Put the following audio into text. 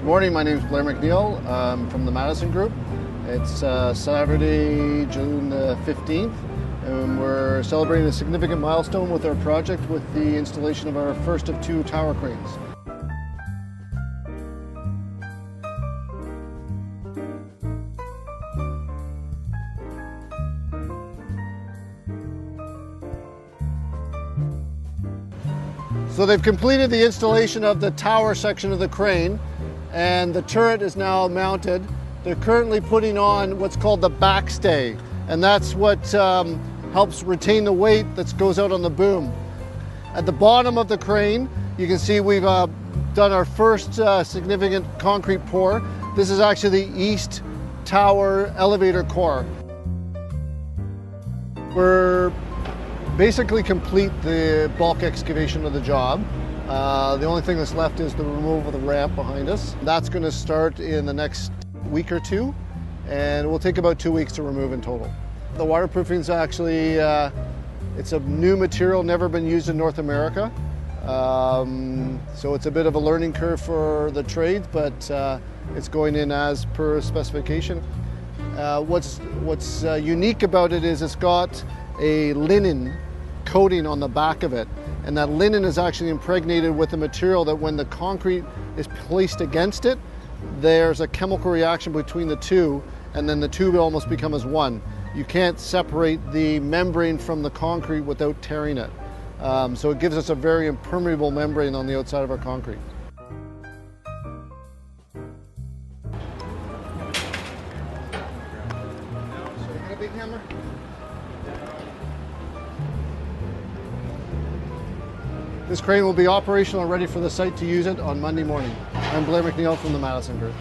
Good morning, my name is Blair McNeil. I'm from the Madison Group. It's Saturday, June 15th, and we're celebrating a significant milestone with our project with the installation of our first of two tower cranes. So they've completed the installation of the tower section of the crane, and the turret is now mounted. They're currently putting on what's called the backstay, and that's what helps retain the weight that goes out on the boom. At the bottom of the crane, you can see we've done our first significant concrete pour. This is actually the east tower elevator core. We're basically complete the bulk excavation of the job. The only thing that's left is the removal of the ramp behind us. That's going to start in the next week or two, and it will take about 2 weeks to remove in total. The waterproofing is actually, it's a new material, never been used in North America. So it's a bit of a learning curve for the trades, but it's going in as per specification. What's unique about it is it's got a linen coating on the back of it, and that linen is actually impregnated with the material that when the concrete is placed against it, there's a chemical reaction between the two, and then the two almost become as one. You can't separate the membrane from the concrete without tearing it. So it gives us a very impermeable membrane on the outside of our concrete. So you got a big hammer? This crane will be operational and ready for the site to use it on Monday morning. I'm Blair McNeil from the Madison Group.